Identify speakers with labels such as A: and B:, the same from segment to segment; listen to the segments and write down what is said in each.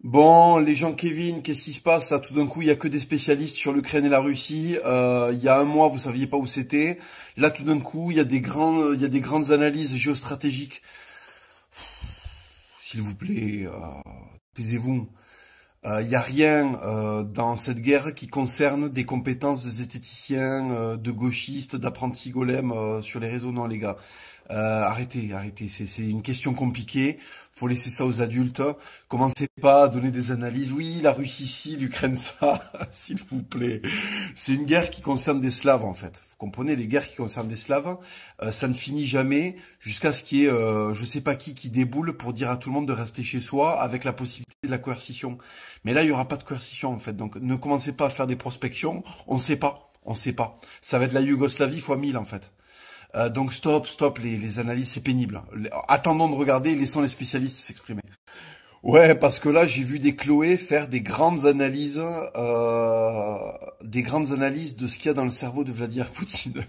A: Bon, les gens, Kevin, qu'est-ce qui se passe là? Tout d'un coup, il y a que des spécialistes sur l'Ukraine et la Russie. Il y a un mois, vous saviez pas où c'était. Là, tout d'un coup, il y a des grandes analyses géostratégiques. S'il vous plaît, taisez-vous. Il y a rien dans cette guerre qui concerne des compétences de zététiciens, de gauchistes, d'apprentis golems sur les réseaux. Non, les gars. Arrêtez, arrêtez. C'est une question compliquée. Faut laisser ça aux adultes. Commencez pas à donner des analyses. Oui, la Russie ci, l'Ukraine ça, s'il vous plaît. C'est une guerre qui concerne des Slaves en fait. Vous comprenez, les guerres qui concernent des Slaves, ça ne finit jamais jusqu'à ce qu'il y ait, je sais pas qui déboule pour dire à tout le monde de rester chez soi avec la possibilité de la coercition. Mais là, il y aura pas de coercition en fait. Donc, ne commencez pas à faire des prospections. On sait pas. On sait pas. Ça va être la Yougoslavie fois 1000 en fait. Donc stop, les analyses, c'est pénible. Attendons de regarder et laissons les spécialistes s'exprimer. Ouais, parce que là, j'ai vu des Chloé faire des grandes analyses de ce qu'il y a dans le cerveau de Vladimir Poutine.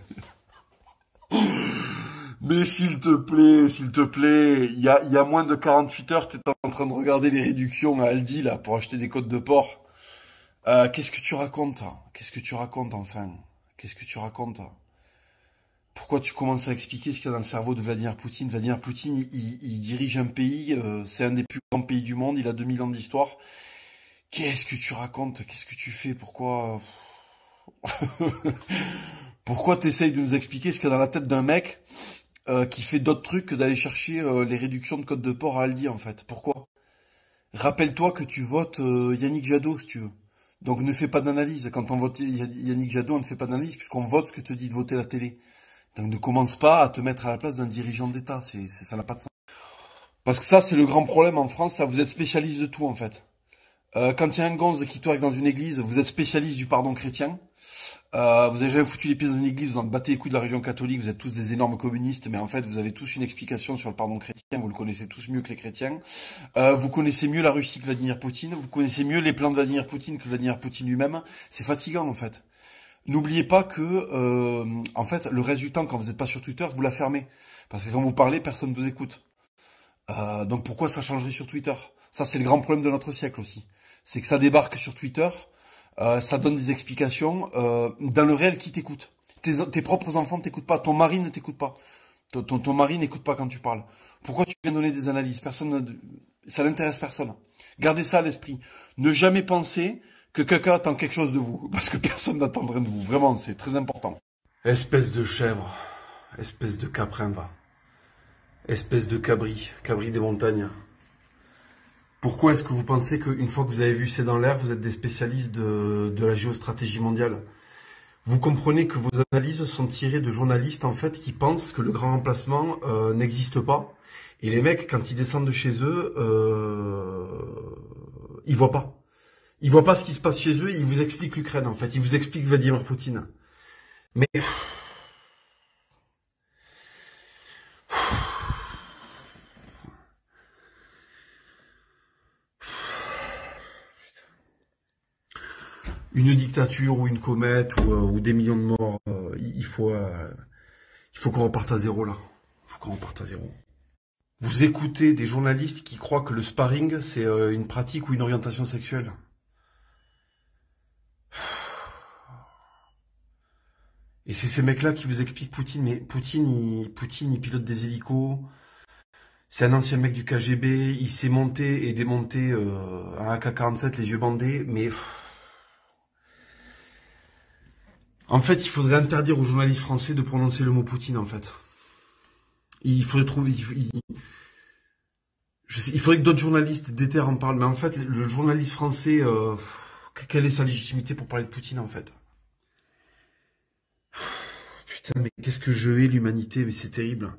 A: Mais s'il te plaît, il y a moins de 48 heures, t'étais en train de regarder les réductions à Aldi, là, pour acheter des côtes de porc. Qu'est-ce que tu racontes? Qu'est-ce que tu racontes, enfin? Qu'est-ce que tu racontes? Pourquoi tu commences à expliquer ce qu'il y a dans le cerveau de Vladimir Poutine? Vladimir Poutine, il dirige un pays, c'est un des plus grands pays du monde, il a 2000 ans d'histoire. Qu'est-ce que tu racontes? Qu'est-ce que tu fais? Pourquoi? Pourquoi t'essayes de nous expliquer ce qu'il y a dans la tête d'un mec qui fait d'autres trucs que d'aller chercher les réductions de code de port à Aldi, en fait? Pourquoi? Rappelle-toi que tu votes Yannick Jadot, si tu veux. Donc ne fais pas d'analyse. Quand on vote Yannick Jadot, on ne fait pas d'analyse puisqu'on vote ce que te dit de voter la télé. Donc ne commence pas à te mettre à la place d'un dirigeant d'État, ça n'a pas de sens. Parce que ça, c'est le grand problème en France, là, vous êtes spécialiste de tout en fait. Quand il y a un gonze qui tourne dans une église, vous êtes spécialiste du pardon chrétien. Vous avez jamais foutu les pieds dans une église, vous en battez les couilles de la religion catholique, vous êtes tous des énormes communistes, mais en fait vous avez tous une explication sur le pardon chrétien, vous le connaissez tous mieux que les chrétiens. Vous connaissez mieux la Russie que Vladimir Poutine, vous connaissez mieux les plans de Vladimir Poutine que Vladimir Poutine lui-même. C'est fatigant en fait. N'oubliez pas que, en fait, le reste du temps, quand vous n'êtes pas sur Twitter, vous la fermez. Parce que quand vous parlez, personne ne vous écoute. Donc pourquoi ça changerait sur Twitter? Ça, c'est le grand problème de notre siècle aussi. C'est que ça débarque sur Twitter, ça donne des explications. Dans le réel, qui t'écoute? Tes propres enfants ne t'écoutent pas, ton mari ne t'écoute pas. Ton mari n'écoute pas quand tu parles. Pourquoi tu viens donner des analyses? Ça n'intéresse personne. Gardez ça à l'esprit. Ne jamais penser que quelqu'un attend quelque chose de vous, parce que personne n'attendrait de vous. Vraiment, c'est très important. Espèce de chèvre, espèce de caprin, va. Espèce de cabri des montagnes. Pourquoi est-ce que vous pensez qu'une fois que vous avez vu C'est dans l'air, vous êtes des spécialistes de la géostratégie mondiale? Vous comprenez que vos analyses sont tirées de journalistes, en fait, qui pensent que le grand remplacement n'existe pas. Et les mecs, quand ils descendent de chez eux, ils voient pas. Ils voient pas ce qui se passe chez eux, ils vous expliquent l'Ukraine, en fait. Ils vous expliquent Vladimir Poutine. Mais une dictature ou une comète ou des millions de morts, il faut qu'on reparte à zéro, là. Il faut qu'on reparte à zéro. Vous écoutez des journalistes qui croient que le sparring, c'est une pratique ou une orientation sexuelle. Et c'est ces mecs-là qui vous expliquent Poutine, mais Poutine, il pilote des hélicos. C'est un ancien mec du KGB, il s'est monté et démonté un AK-47, les yeux bandés, mais en fait, il faudrait interdire aux journalistes français de prononcer le mot Poutine, en fait. Il faudrait trouver, il faudrait que d'autres journalistes d'éther en parlent, mais en fait, le journaliste français, quelle est sa légitimité pour parler de Poutine, en fait? Putain, mais qu'est-ce que je hais l'humanité, mais c'est terrible.